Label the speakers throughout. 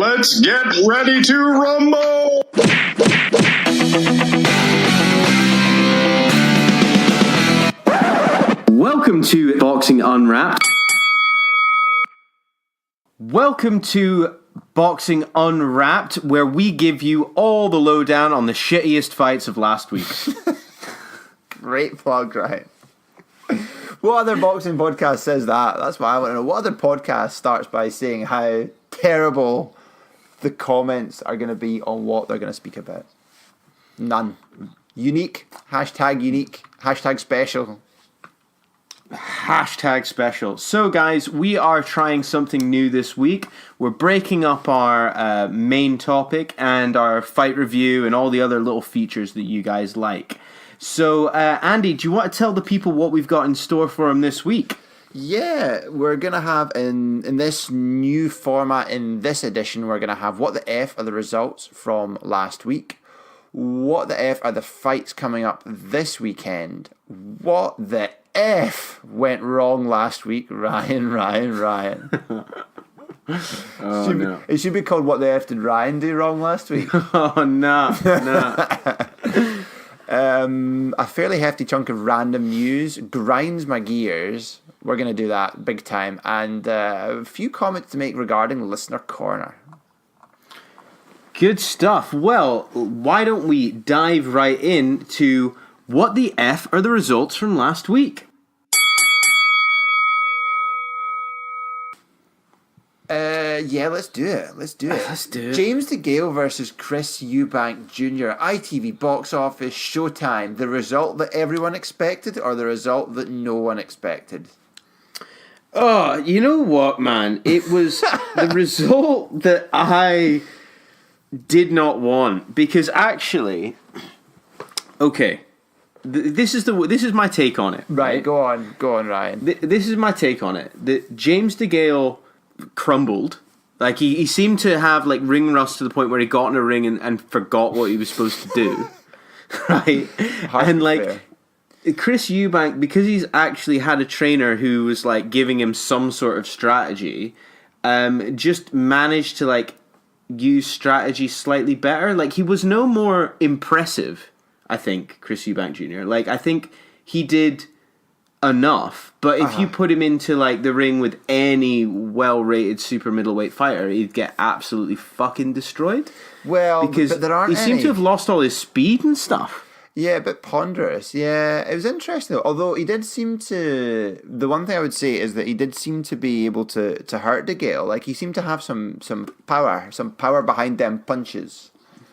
Speaker 1: Let's get ready to rumble!
Speaker 2: Welcome to Boxing Unwrapped. Welcome to Boxing Unwrapped, where we give you all the lowdown on the shittiest fights of last week.
Speaker 3: Great plug, right? What other boxing podcast says that? That's what I want to know. What other podcast starts by saying how terrible the comments are going to be on what they're going to speak about? None. Unique. Hashtag special.
Speaker 2: Hashtag special. So guys, we are trying something new this week. We're breaking up our main topic and our fight review and all the other little features that you guys like. So Andy, do you want to tell the people what we've got in store for them this week?
Speaker 3: Yeah, we're going to have in this new format, in this edition, we're going to have what the F are the results from last week. What the F are the fights coming up this weekend? What the F went wrong last week? Ryan. It should be called What the F did Ryan do wrong last week?
Speaker 2: Oh, no.
Speaker 3: A fairly hefty chunk of random news grinds my gears. We're going to do that big time. And a few comments to make regarding Listener Corner.
Speaker 2: Good stuff. Well, why don't we dive right into what the F are the results from last week?
Speaker 3: Yeah, let's do it.
Speaker 2: Let's do it.
Speaker 3: James Degale versus Chris Eubank Jr. ITV box office, Showtime. The result that everyone expected or the result that no one expected?
Speaker 2: Oh, you know what, man? It was the result that I did not want, because actually, okay, this is my take on it.
Speaker 3: Right, go on, Ryan.
Speaker 2: This is my take on it. That James Degale crumbled. Like he seemed to have like ring rust to the point where he got in a ring and forgot what he was supposed to do. Right? And like fair. Chris Eubank, because he's actually had a trainer who was like giving him some sort of strategy, just managed to like use strategy slightly better. Like he was no more impressive, I think, Chris Eubank Jr. Like I think he did enough, but if you put him into like the ring with any well-rated super middleweight fighter, he'd get absolutely fucking destroyed.
Speaker 3: Well,
Speaker 2: because
Speaker 3: but there aren't
Speaker 2: he seemed to have lost all his speed and stuff.
Speaker 3: Yeah, a bit ponderous. Yeah, it was interesting though. Although he did seem to, the one thing I would say is that he did seem to be able to hurt Degale. Like he seemed to have some power behind them punches.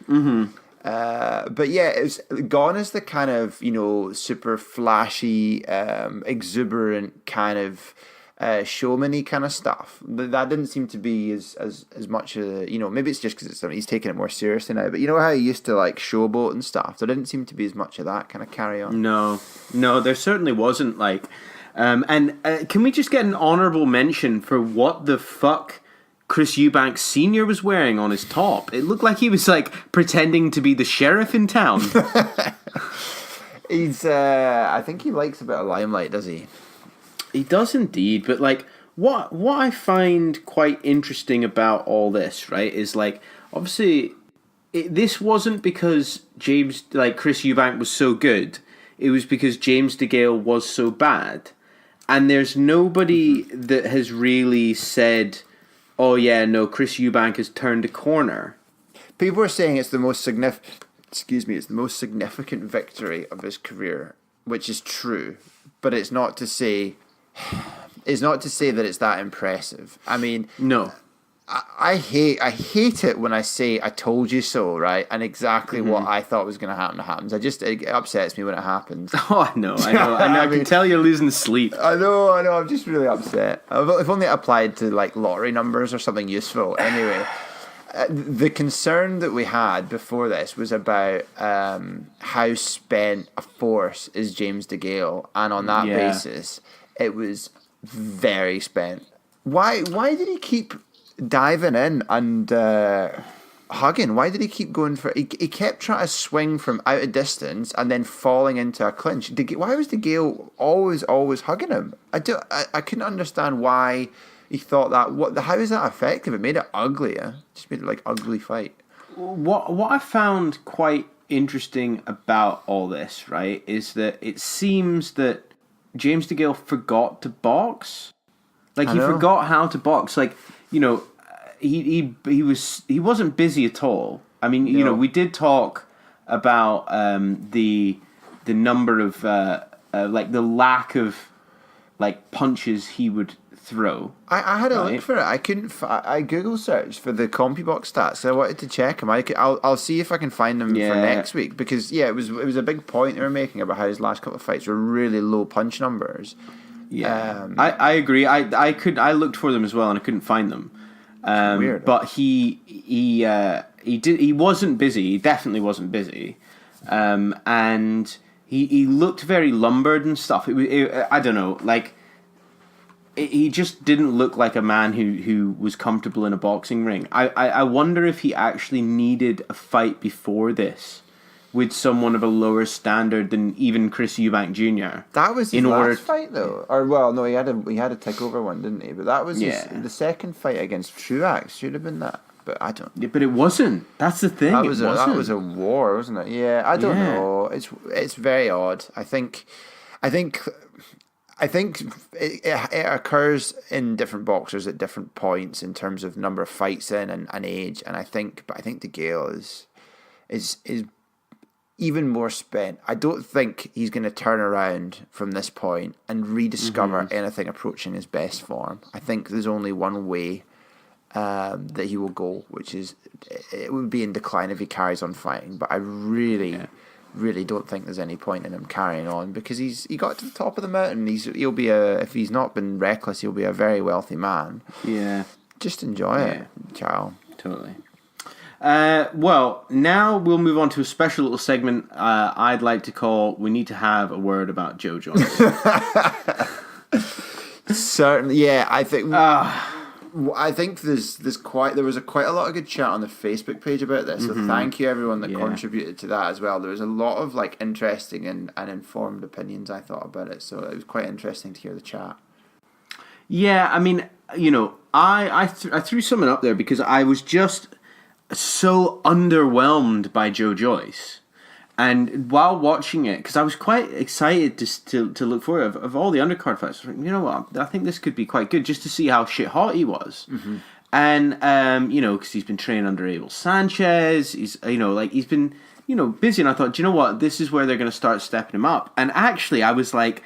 Speaker 3: Mm-hmm. But yeah, it was gone as the kind of, super flashy, exuberant kind of showman-y kind of stuff. That didn't seem to be as much maybe it's just because he's taking it more seriously now. But you know how he used to like showboat and stuff? There didn't seem to be as much of that kind of carry on.
Speaker 2: No, there certainly wasn't. Like, and can we just get an honorable mention for what the fuck Chris Eubank Sr. was wearing on his top? It looked like he was like pretending to be the sheriff in town.
Speaker 3: He's I think he likes a bit of limelight, does he?
Speaker 2: He does indeed, but like what I find quite interesting about all this, right, is like obviously this wasn't because Chris Eubank was so good. It was because James Degale was so bad, and there's nobody that has really said, oh yeah, no, Chris Eubank has turned a corner.
Speaker 3: People are saying it's the most significant victory of his career, which is true, but it's not to say that it's that impressive. I mean,
Speaker 2: no.
Speaker 3: I hate it when I say I told you so, right? And exactly what I thought was going to happen happens. It upsets me when it happens.
Speaker 2: Oh, I know. I can tell you're losing sleep.
Speaker 3: I know. I'm just really upset. If only it applied to like lottery numbers or something useful. Anyway, the concern that we had before this was about how spent a force is James Degale, and on that basis, it was very spent. Why did he keep diving in and hugging? Why did he keep going for? He kept trying to swing from out of distance and then falling into a clinch. Why was Degale always hugging him? I couldn't understand why he thought that how is that effective? It made it ugly. Just made it like ugly fight.
Speaker 2: What I found quite interesting about all this, right, is that it seems that James Degale forgot to box. Like he forgot how to box. Like, you know, he wasn't busy at all. I mean, you know, we did talk about the number of like the lack of like punches he would throw.
Speaker 3: I had a look for it. I couldn't. I Google searched for the CompuBox stats. So I wanted to check them. I'll see if I can find them for next week because it was a big point they were making about how his last couple of fights were really low punch numbers.
Speaker 2: Yeah, I agree. I looked for them as well and I couldn't find them. Weird. But he wasn't busy. He definitely wasn't busy, and he looked very lumbered and stuff. I don't know, like. He just didn't look like a man who was comfortable in a boxing ring. I wonder if he actually needed a fight before this with someone of a lower standard than even Chris Eubank Jr.
Speaker 3: That was his last fight, though. Or well, no, he had a takeover one, didn't he? But that was the second fight against Truax. Should have been that, but I don't.
Speaker 2: Yeah, but it wasn't. That's the thing.
Speaker 3: That was a war, wasn't it? Yeah, I don't know. It's very odd. I think it occurs in different boxers at different points in terms of number of fights in and age, and I think Degale is even more spent. I don't think he's going to turn around from this point and rediscover anything approaching his best form. I think there's only one way that he will go, which is it would be in decline if he carries on fighting. But I really don't think there's any point in him carrying on because he got to the top of the mountain. He'll be if he's not been reckless, he'll be a very wealthy man.
Speaker 2: Yeah,
Speaker 3: just enjoy it, Chow.
Speaker 2: Totally. Well, now we'll move on to a special little segment I'd like to call "We Need to Have a Word About Joe Joyce."
Speaker 3: Certainly, yeah. I think there was quite a lot of good chat on the Facebook page about this. So thank you everyone that contributed to that as well. There was a lot of like interesting and informed opinions I thought about it. So it was quite interesting to hear the chat.
Speaker 2: Yeah, I mean, you know, I threw something up there because I was just so underwhelmed by Joe Joyce. And while watching it, because I was quite excited to look forward of all the undercard fights, you know what, I think this could be quite good just to see how shit hot he was. And, you know, because he's been training under Abel Sanchez, he's been, you know, busy. And I thought, do you know what, this is where they're going to start stepping him up. And actually, I was like,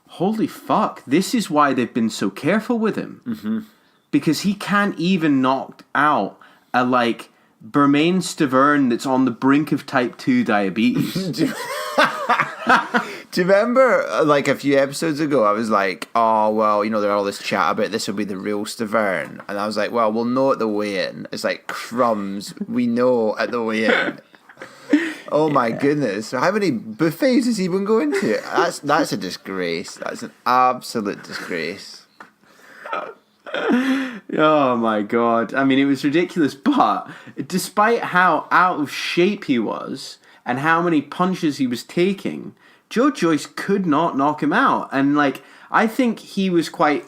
Speaker 2: holy fuck, this is why they've been so careful with him. Because he can't even knock out a, like, Bermain Stavern that's on the brink of type 2 diabetes.
Speaker 3: Do you remember, like, a few episodes ago, I was like, oh, well, you know, there's all this chat about this will be the real Stavern. And I was like, well, we'll know at the weigh-in. It's like crumbs. We know at the weigh-in. Oh, my goodness. How many buffets has he been going to? That's a disgrace. That's an absolute disgrace.
Speaker 2: Oh my god. I mean, it was ridiculous, but despite how out of shape he was and how many punches he was taking, Joe Joyce could not knock him out. And, like, I think he was quite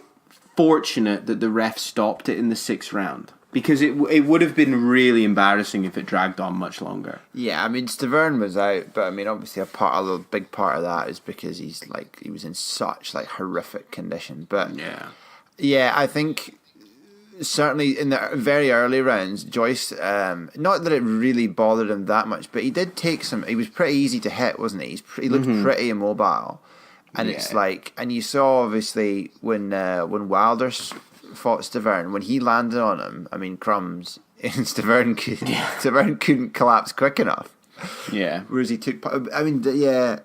Speaker 2: fortunate that the ref stopped it in the 6th round because it would have been really embarrassing if it dragged on much longer.
Speaker 3: Yeah, I mean, Stavern was out, but I mean, obviously a big part of that is because he was in such, like, horrific condition. But yeah, I think certainly in the very early rounds, Joyce, not that it really bothered him that much, but he did take some. He was pretty easy to hit, wasn't he? He looked pretty immobile, and it's like, and you saw obviously when Wilder fought Stavern, when he landed on him, I mean, crumbs, and Stavern couldn't collapse quick enough.
Speaker 2: Yeah.
Speaker 3: Whereas he took, I mean, yeah,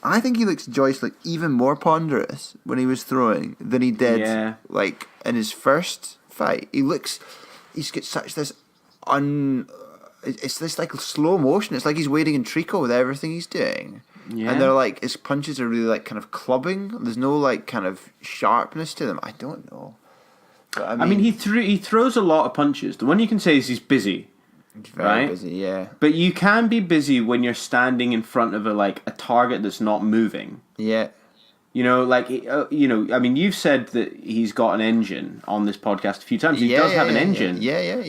Speaker 3: I think he looks Joyce like even more ponderous when he was throwing than he did like in his first fight. He's got such this it's this like slow motion. It's like he's waiting in treacle with everything he's doing. Yeah. And they're like, his punches are really like kind of clubbing. There's no like kind of sharpness to them. I don't know. But, I mean
Speaker 2: he throws a lot of punches. The one you can say is he's busy.
Speaker 3: He's very busy, yeah.
Speaker 2: But you can be busy when you're standing in front of a target that's not moving.
Speaker 3: Yeah.
Speaker 2: You know, like I mean, you've said that he's got an engine on this podcast a few times. He does have an engine.
Speaker 3: Yeah.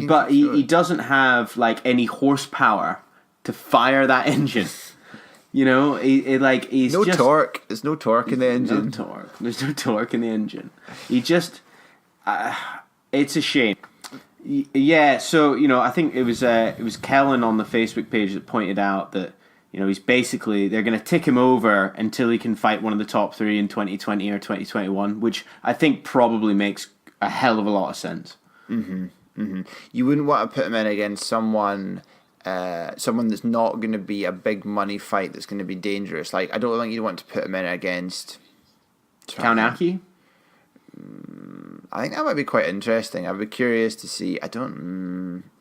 Speaker 2: But he doesn't have like any horsepower to fire that engine. You know, he's
Speaker 3: no
Speaker 2: just,
Speaker 3: torque. There's no torque in the engine.
Speaker 2: No torque. There's no torque in the engine. He just, it's a shame. Yeah. So I think it was Kellen on the Facebook page that pointed out that he's basically they're going to tick him over until he can fight one of the top three in 2020 or 2021, which I think probably makes a hell of a lot of sense.
Speaker 3: You wouldn't want to put him in against someone that's not going to be a big money fight that's going to be dangerous. Like, I don't think you'd want to put him in against
Speaker 2: Kaunaki.
Speaker 3: I think that might be quite interesting. I'd be curious to see.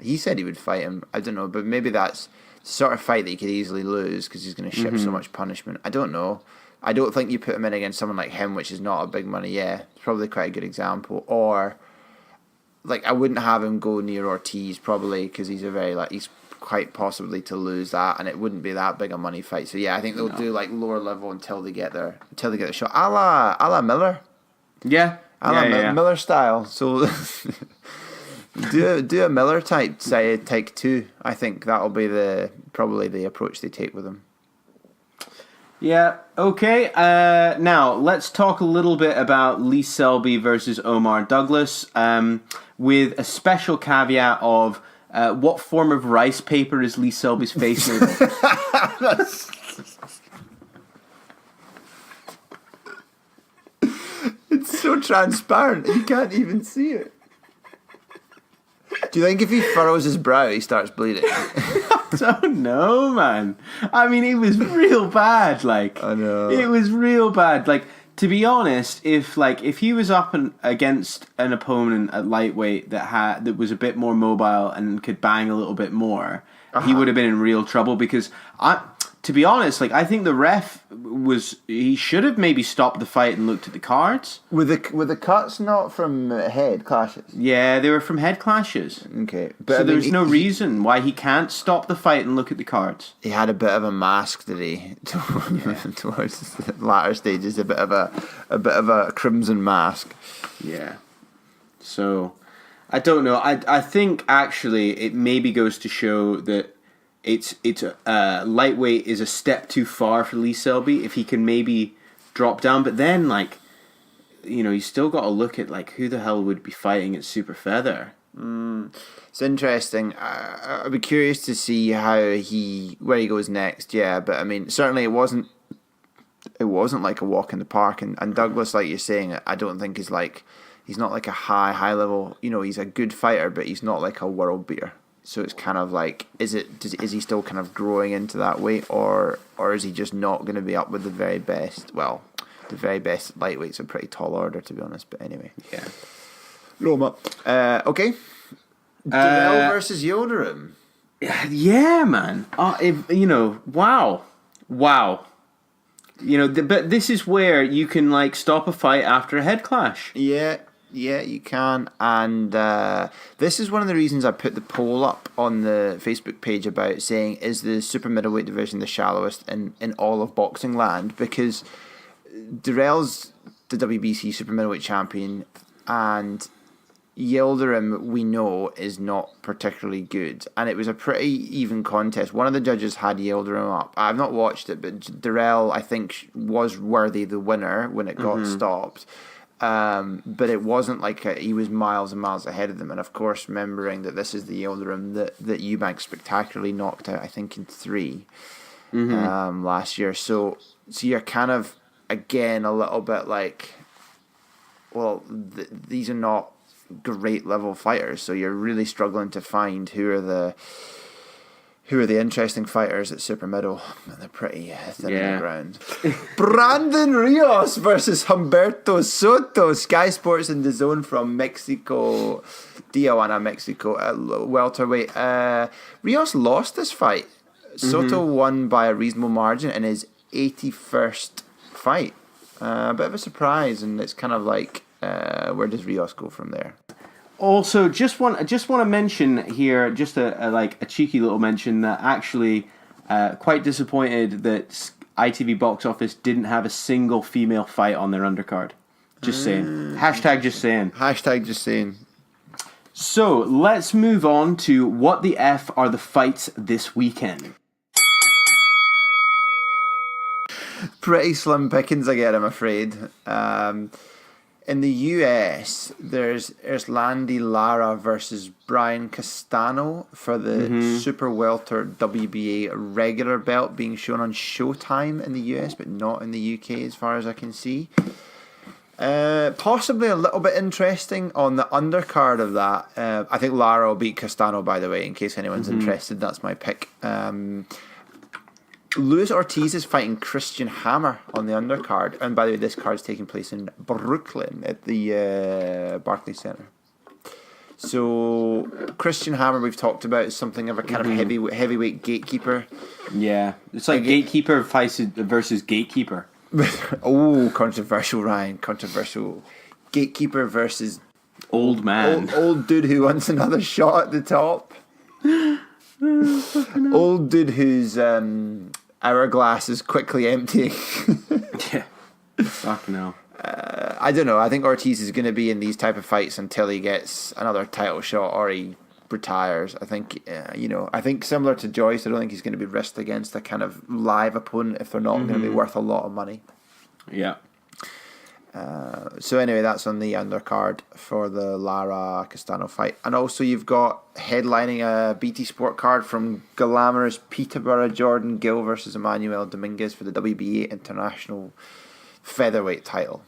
Speaker 3: He said he would fight him. I don't know, but maybe that's the sort of fight that he could easily lose because he's going to ship so much punishment. I don't know. I don't think you put him in against someone like him, which is not a big money. Yeah, it's probably quite a good example. Or like, I wouldn't have him go near Ortiz probably because he's he's quite possibly to lose that, and it wouldn't be that big a money fight. So yeah, I think they'll do like lower level until they get their shot, a la Miller.
Speaker 2: Yeah,
Speaker 3: Miller style. So do a Miller type, say take two. I think that'll be probably the approach they take with him.
Speaker 2: Yeah. Okay. Now let's talk a little bit about Lee Selby versus Omar Douglas, with a special caveat of what form of rice paper is Lee Selby's face made of?
Speaker 3: It's so transparent, you can't even see it. Do you think if he furrows his brow, he starts bleeding?
Speaker 2: I don't know, man. I mean, it was real bad. Like,
Speaker 3: I know.
Speaker 2: It was real bad. Like, to be honest, if he was up against an opponent at lightweight that was a bit more mobile and could bang a little bit more, he would have been in real trouble. Because to be honest, I think the ref he should have maybe stopped the fight and looked at the cards.
Speaker 3: Were the cuts not from head clashes?
Speaker 2: Yeah, they were from head clashes.
Speaker 3: Okay,
Speaker 2: but so there's no reason why he can't stop the fight and look at the cards.
Speaker 3: He had a bit of a mask, did he? Towards the latter stages, a bit of a crimson mask.
Speaker 2: Yeah. So, I don't know. I think actually it maybe goes to show that it's lightweight is a step too far for Lee Selby if he can maybe drop down. But then, he's still got to look at who the hell would be fighting at super feather.
Speaker 3: It's interesting. I'd be curious to see where he goes next. Yeah, but I mean, certainly it wasn't like a walk in the park. And Douglas, like you're saying, I don't think he's not like a high level. He's a good fighter, but he's not like a world beater. So it's kind of like, is he still kind of growing into that weight, or is he just not going to be up with the very best? Well, the very best lightweight's a pretty tall order, to be honest. But anyway,
Speaker 2: yeah.
Speaker 3: Roma. Okay. Degale versus Yildirim.
Speaker 2: Yeah, man. Wow. But this is where you can stop a fight after a head clash.
Speaker 3: Yeah, you can. And this is one of the reasons I put the poll up on the Facebook page about saying, is the super middleweight division the shallowest in all of boxing land? Because Durrell's the WBC super middleweight champion, and Yildirim, we know, is not particularly good. And it was a pretty even contest. One of the judges had Yildirim up. I've not watched it, but Durrell, I think, was worthy the winner when it got stopped. But it wasn't he was miles and miles ahead of them. And of course, remembering that this is the Yildirim that Eubank spectacularly knocked out, I think, in 3 last year. So you're kind of, again, a little bit these are not great level fighters. So you're really struggling to find who are the interesting fighters at super middle, and they're pretty thin on the ground. Brandon Rios versus Humberto Soto, Sky Sports and DAZN from Mexico, Tijuana, Mexico, at welterweight. Rios lost this fight. Soto won by a reasonable margin in his 81st fight. A bit of a surprise, and it's kind of where does Rios go from there?
Speaker 2: Also, just want to mention here, just a cheeky little mention that actually quite disappointed that ITV box office didn't have a single female fight on their undercard. Just saying. Hashtag just saying.
Speaker 3: Hashtag just saying.
Speaker 2: So, let's move on to what the F are the fights this weekend.
Speaker 3: Pretty slim pickings again, I'm afraid. In the US, there's Landy Lara versus Brian Castano for the Super Welter WBA regular belt being shown on Showtime in the US, but not in the UK as far as I can see. Possibly a little bit interesting on the undercard of that. I think Lara will beat Castano, by the way, in case anyone's interested. That's my pick. Luis Ortiz is fighting Christian Hammer on the undercard. And by the way, this card's taking place in Brooklyn at the Barclays Center. So, Christian Hammer, we've talked about, is something of a kind of heavyweight gatekeeper.
Speaker 2: Yeah, it's like gatekeeper versus gatekeeper.
Speaker 3: Oh, controversial, Ryan. Controversial. Gatekeeper versus
Speaker 2: old man.
Speaker 3: Old dude who wants another shot at the top. Old dude whose hourglass is quickly emptying.
Speaker 2: Yeah. Fuck no.
Speaker 3: I don't know. I think Ortiz is going to be in these type of fights until he gets another title shot or he retires. I think, I think similar to Joyce, I don't think he's going to be risked against a kind of live opponent if they're not going to be worth a lot of money.
Speaker 2: Yeah.
Speaker 3: So anyway, that's on the undercard for the Lara Castano fight. And also you've got headlining a BT Sport card from glamorous Peterborough, Jordan Gill versus Emmanuel Dominguez for the WBA International Featherweight title.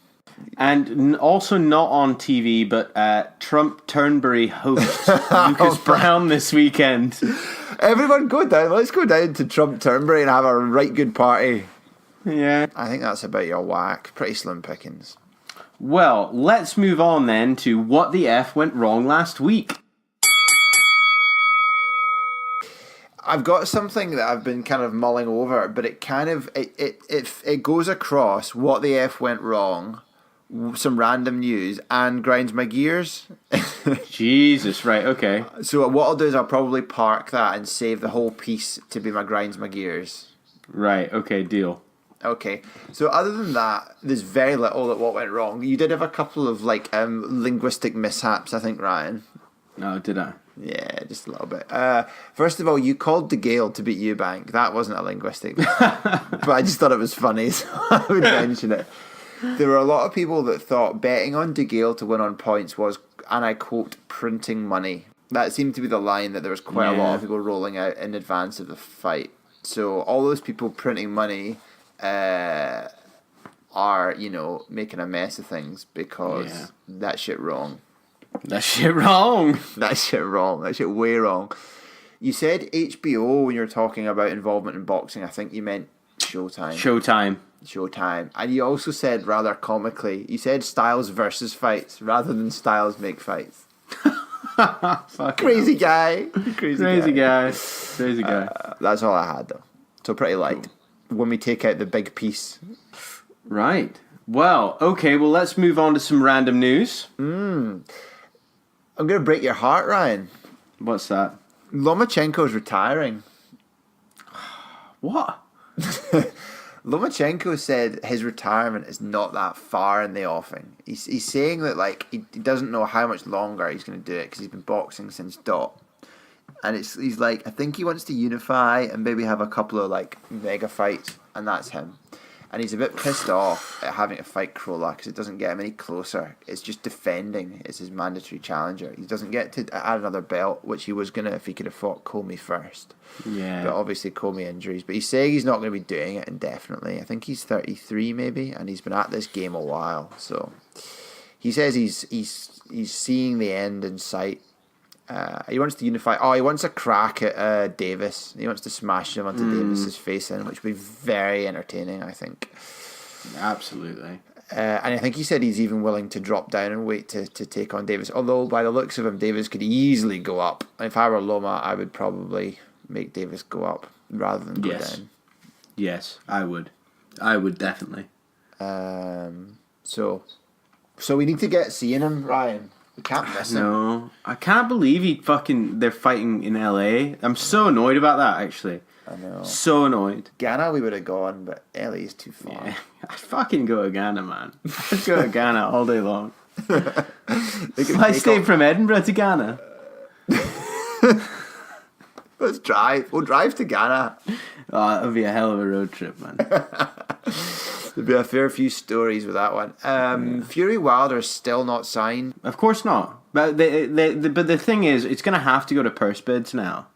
Speaker 3: And
Speaker 2: also not on TV, but Trump Turnberry hosts Lucas Brown this weekend.
Speaker 3: Everyone go down. Let's go down to Trump Turnberry and have a right good party.
Speaker 2: Yeah.
Speaker 3: I think that's about your whack. Pretty slim pickings.
Speaker 2: Well, let's move on then to what the F went wrong last week.
Speaker 3: I've got something that I've been kind of mulling over, but it kind of it goes across what the F went wrong, some random news, and grinds my gears.
Speaker 2: Jesus, right, okay.
Speaker 3: So what I'll do is I'll probably park that and save the whole piece to be my grinds my gears.
Speaker 2: Right, okay, deal.
Speaker 3: Okay, so other than that, there's very little that what went wrong. You did have a couple of linguistic mishaps, I think, Ryan.
Speaker 2: Oh, did I?
Speaker 3: Yeah, just a little bit. First of all, you called Degale to beat Eubank. That wasn't a linguistic, but I just thought it was funny, so I would mention it. There were a lot of people that thought betting on Degale to win on points was, and I quote, printing money. That seemed to be the line that there was quite a lot of people rolling out in advance of the fight. So all those people printing money are, making a mess of things because that shit wrong.
Speaker 2: That shit wrong.
Speaker 3: That shit wrong. That shit way wrong. You said HBO when you were talking about involvement in boxing. I think you meant Showtime. Showtime. And you also said, rather comically, you said Styles versus fights rather than Styles make fights. Crazy guy. Crazy guy. That's all I had, though. So pretty light. Cool. When we take out the big piece.
Speaker 2: Right. Well, okay. Well, let's move on to some random news.
Speaker 3: I'm going to break your heart, Ryan.
Speaker 2: What's that?
Speaker 3: Lomachenko's retiring.
Speaker 2: What?
Speaker 3: Lomachenko said his retirement is not that far in the offing. He's saying that he doesn't know how much longer he's going to do it because he's been boxing since dot. And he's like, I think he wants to unify and maybe have a couple of mega fights, and that's him. And he's a bit pissed off at having to fight Crola because it doesn't get him any closer. It's just defending. It's his mandatory challenger. He doesn't get to add another belt, which he was going to if he could have fought Comey first.
Speaker 2: Yeah.
Speaker 3: But obviously Comey injuries. But he's saying he's not going to be doing it indefinitely. I think he's 33 maybe, and he's been at this game a while. So he says he's seeing the end in sight. He wants to unify. Oh, he wants a crack at Davis. He wants to smash him onto Davis's face in, which would be very entertaining, I think.
Speaker 2: Absolutely.
Speaker 3: And I think he said he's even willing to drop down and wait to take on Davis. Although, by the looks of him, Davis could easily go up. If I were Loma, I would probably make Davis go up rather than go down.
Speaker 2: Yes, I would. I would definitely.
Speaker 3: So we need to get seeing him, Ryan. You can't miss him.
Speaker 2: No, I can't believe they're fighting in LA. I'm so annoyed about that, actually.
Speaker 3: I know.
Speaker 2: So annoyed.
Speaker 3: Ghana we would have gone, but LA is too far.
Speaker 2: Yeah. I'd fucking go to Ghana, man. I'd go to Ghana all day long. I stayed from Edinburgh to Ghana.
Speaker 3: Let's drive. We'll drive to Ghana.
Speaker 2: Oh, that would be a hell of a road trip, man.
Speaker 3: There'd be a fair few stories with that one. Fury Wilder's still not signed.
Speaker 2: Of course not. But the thing is, it's going to have to go to purse bids now.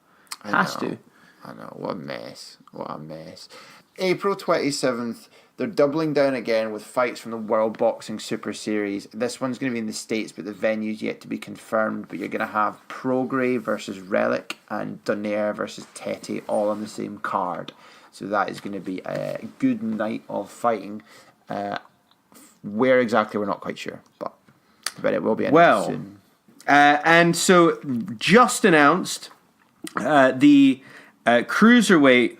Speaker 2: Has to.
Speaker 3: I know. What a mess. What a mess. April 27th, they're doubling down again with fights from the World Boxing Super Series. This one's going to be in the States, but the venue's yet to be confirmed. But you're going to have Prograis versus Relic and Donaire versus Tete all on the same card. So that is going to be a good night of fighting. Where exactly, we're not quite sure. But it will be announced soon.
Speaker 2: And so, just announced the cruiserweight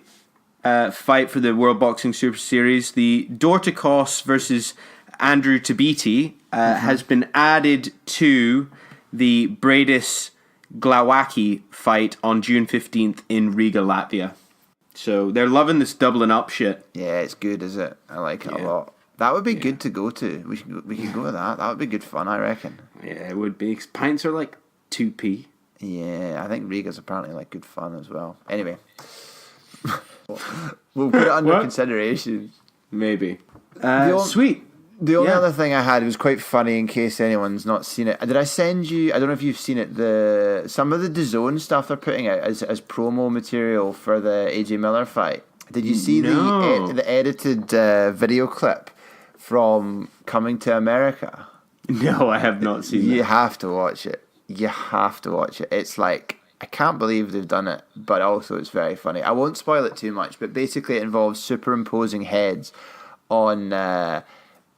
Speaker 2: fight for the World Boxing Super Series, the Dorticos versus Andrew Tabiti, has been added to the Bradis Glowacki fight on June 15th in Riga, Latvia. So they're loving this doubling up shit.
Speaker 3: Yeah, it's good, is it? I like it a lot. That would be good to go to. We could go to that. That would be good fun, I reckon.
Speaker 2: Yeah, it would be. 'Cause pints are like 2p.
Speaker 3: Yeah, I think Riga's apparently like good fun as well. Anyway, we'll put it under consideration.
Speaker 2: Maybe.
Speaker 3: Sweet. The only other thing I had was quite funny in case anyone's not seen it. Did I send you? I don't know if you've seen it. Some of the DAZN stuff they're putting out as promo material for the AJ Miller fight. Did you see the edited video clip from Coming to America?
Speaker 2: No, I have not seen it.
Speaker 3: You have to watch it. You have to watch it. It's like, I can't believe they've done it, but also it's very funny. I won't spoil it too much, but basically it involves superimposing heads on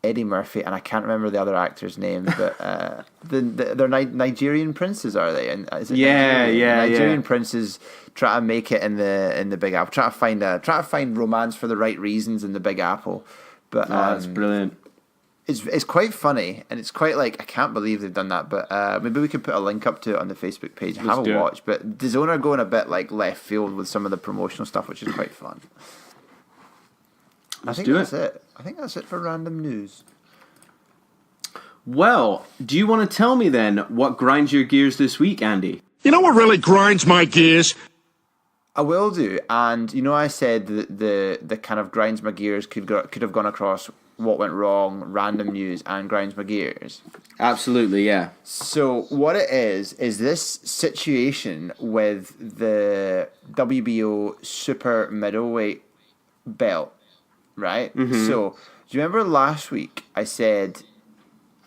Speaker 3: Eddie Murphy, and I can't remember the other actor's name, but they're Nigerian princes, are they? And is it Nigerian princes try to make it in the Big Apple, try to find romance for the right reasons in the Big Apple. But
Speaker 2: that's brilliant.
Speaker 3: It's quite funny, and it's quite like, I can't believe they've done that, but maybe we could put a link up to it on the Facebook page. Have a watch. But DAZN are going a bit like left field with some of the promotional stuff, which is quite fun. I think that's it. I think that's it for random news.
Speaker 2: Well, do you want to tell me then what grinds your gears this week, Andy?
Speaker 1: You know what really grinds my gears?
Speaker 3: I will do, and I said that the kind of grinds my gears could have gone across what went wrong, random news, and grinds my gears.
Speaker 2: Absolutely, yeah.
Speaker 3: So what it is this situation with the WBO super middleweight belt, right? Mm-hmm. So do you remember last week I said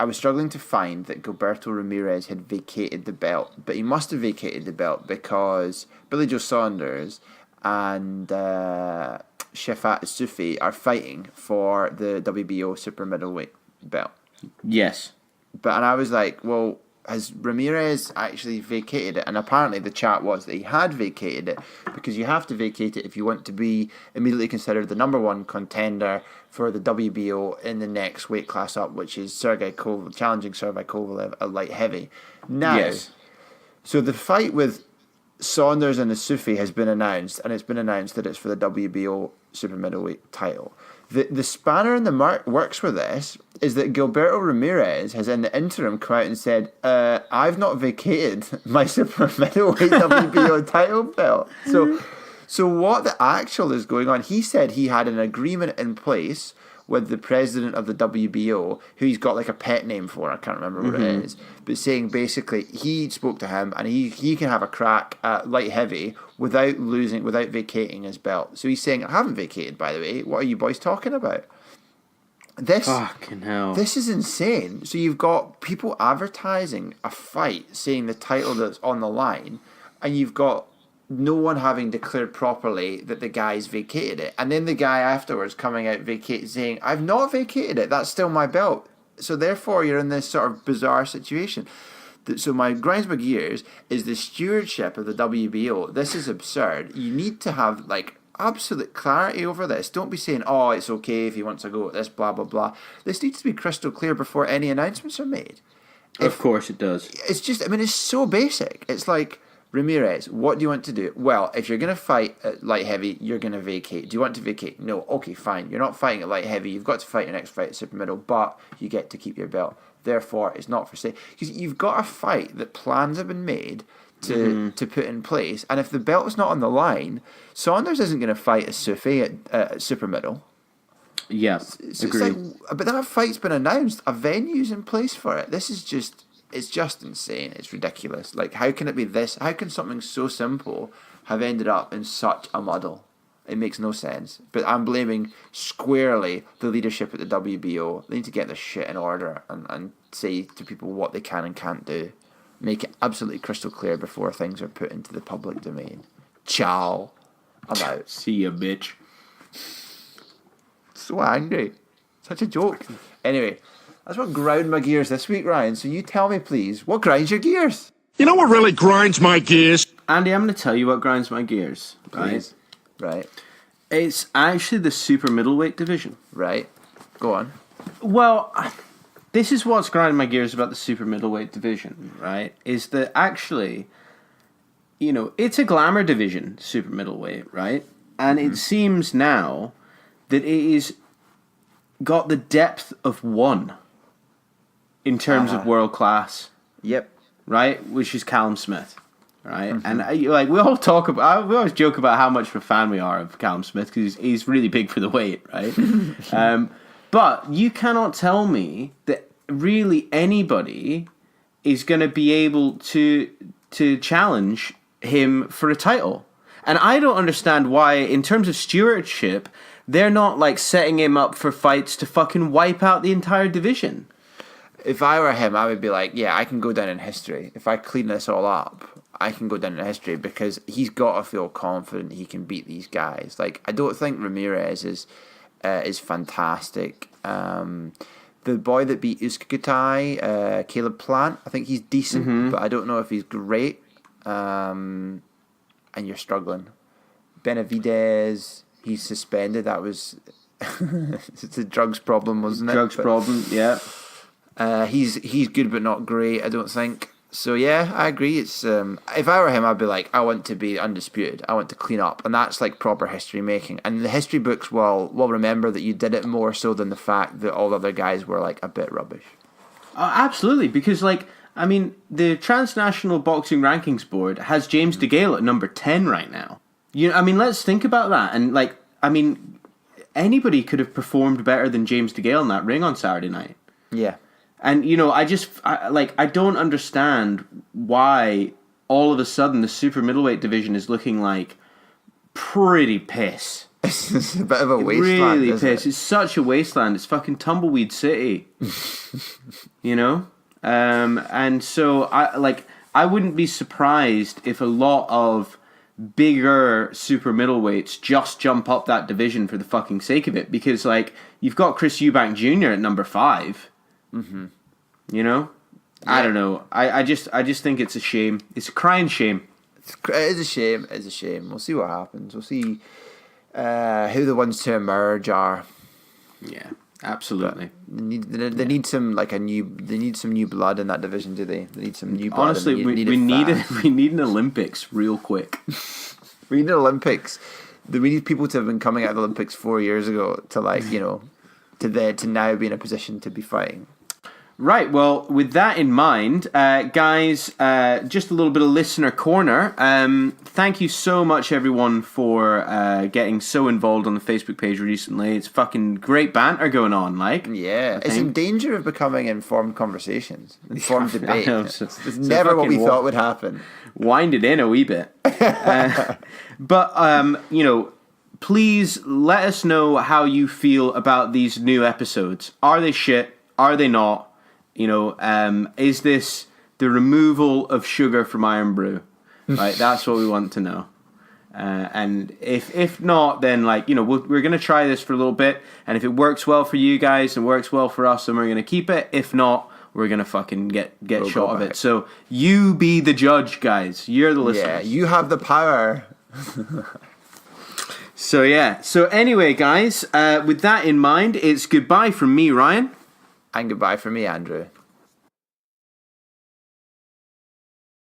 Speaker 3: I was struggling to find that Gilberto Ramirez had vacated the belt, but he must have vacated the belt because Billy Joe Saunders and Shafat Sufi are fighting for the WBO super middleweight belt.
Speaker 2: Yes.
Speaker 3: And I was like, well, has Ramirez actually vacated it? And apparently the chat was that he had vacated it, because you have to vacate it if you want to be immediately considered the number one contender for the WBO in the next weight class up, which is challenging Sergey Kovalev at light heavy. Now, yes. So the fight with Saunders and the Sufi has been announced, and it's been announced that it's for the WBO super middleweight title. The spanner in the works for this is that Gilberto Ramirez has in the interim come out and said, I've not vacated my super middleweight WBO title belt. So what the actual is going on, he said he had an agreement in place with the president of the WBO, who he's got like a pet name for, I can't remember what it is, but saying basically he spoke to him and he can have a crack at light heavy without vacating his belt. So he's saying, I haven't vacated, by the way. What are you boys talking about?
Speaker 2: Fucking hell.
Speaker 3: This is insane. So you've got people advertising a fight, saying the title that's on the line, and you've got no one having declared properly that the guy's vacated it. And then the guy afterwards coming out saying, I've not vacated it, that's still my belt. So therefore you're in this sort of bizarre situation. So my grinds my gears is the stewardship of the WBO. This is absurd. You need to have like absolute clarity over this. Don't be saying, oh, it's okay if he wants to go at this, blah, blah, blah. This needs to be crystal clear before any announcements are made.
Speaker 2: Of course it does.
Speaker 3: It's just, I mean, it's so basic. It's like, Ramirez, what do you want to do? Well, if you're going to fight at light heavy, you're going to vacate. Do you want to vacate? No. Okay, fine. You're not fighting at light heavy. You've got to fight your next fight at super middle, but you get to keep your belt. Therefore, it's not for sale. Because you've got a fight that plans have been made to put in place. And if the belt is not on the line, Saunders isn't going to fight a Sufi at super middle.
Speaker 2: Yes, agreed.
Speaker 3: But that fight's been announced. A venue's in place for it. This is just... It's just insane. It's ridiculous. Like, how can it be this? How can something so simple have ended up in such a muddle? It makes no sense. But I'm blaming squarely the leadership at the WBO. They need to get their shit in order and say to people what they can and can't do. Make it absolutely crystal clear before things are put into the public domain. Ciao. I'm out.
Speaker 2: See ya, bitch.
Speaker 3: So angry. Such a joke. Anyway, that's what ground my gears this week, Ryan. So you tell me, please, what grinds your gears?
Speaker 1: You know what really grinds my gears?
Speaker 2: Andy, I'm going to tell you what grinds my gears.
Speaker 3: Please. Right.
Speaker 2: It's actually the super middleweight division.
Speaker 3: Right. Go on.
Speaker 2: Well, this is what's grinding my gears about the super middleweight division, right? Is that actually, you know, it's a glamour division, super middleweight, right? And it seems now that it is got the depth of one in terms of world class.
Speaker 3: Yep.
Speaker 2: Right? Which is Callum Smith. Right? And like we all talk about, we always joke about how much of a fan we are of Callum Smith because he's really big for the weight, right? But you cannot tell me that really anybody is going to be able to challenge him for a title. And I don't understand why, in terms of stewardship, they're not like setting him up for fights to fucking wipe out the entire division.
Speaker 3: If I were him, I would be like, yeah, I can go down in history. If I clean this all up, I can go down in history because he's got to feel confident he can beat these guys. Like, I don't think Ramirez is fantastic. The boy that beat Uskagatai, Caleb Plant, I think he's decent, but I don't know if he's great. And you're struggling. Benavidez, he's suspended. That was it's a drugs problem, wasn't it?
Speaker 2: Drugs problem, yeah.
Speaker 3: He's good but not great, I don't think. So yeah, I agree. It's if I were him, I'd be like, I want to be undisputed. I want to clean up, and that's like proper history making. And the history books will remember that you did it more so than the fact that all the other guys were like a bit rubbish.
Speaker 2: Absolutely, because like I mean, the Transnational Boxing Rankings Board has James Degale at number 10 right now. You know, I mean, let's think about that. And like, I mean, anybody could have performed better than James Degale in that ring on Saturday night.
Speaker 3: Yeah.
Speaker 2: And, you know, I don't understand why all of a sudden the super middleweight division is looking like pretty piss.
Speaker 3: It's a bit of a wasteland,
Speaker 2: really
Speaker 3: isn't
Speaker 2: piss.
Speaker 3: it?
Speaker 2: It's such a wasteland. It's fucking Tumbleweed City. You know? And so I wouldn't be surprised if a lot of bigger super middleweights just jump up that division for the fucking sake of it, because like you've got Chris Eubank Jr. at number 5. You know? Yeah. I don't know. I just think it's a shame. It's a crying shame.
Speaker 3: It is a shame. It's a shame. We'll see what happens. We'll see who the ones to emerge are.
Speaker 2: Yeah, absolutely.
Speaker 3: They need some new blood in that division, do they? They need some new blood.
Speaker 2: Honestly, we need an Olympics real quick.
Speaker 3: We need an Olympics. We need people to have been coming out of the Olympics 4 years ago to to now be in a position to be fighting.
Speaker 2: Right, well, with that in mind, guys, just a little bit of listener corner. Thank you so much, everyone, for getting so involved on the Facebook page recently. It's fucking great banter going on, like.
Speaker 3: Yeah, it's in danger of becoming informed conversations, informed debate.
Speaker 2: Know,
Speaker 3: it's never what we thought would happen.
Speaker 2: Wind it in a wee bit. But, you know, please let us know how you feel about these new episodes. Are they shit? Are they not? You know, is this the removal of sugar from Iron Brew? Right, that's what we want to know. And if not, then like, you know, we're going to try this for a little bit, and if it works well for you guys and works well for us, then we're going to keep it. If not, we're going to fucking get shot of it. So you be the judge, guys. You're the listeners.
Speaker 3: Yeah, you have the power.
Speaker 2: So yeah. So anyway, guys, with that in mind, it's goodbye from me, Ryan.
Speaker 3: And goodbye from me, Andrew.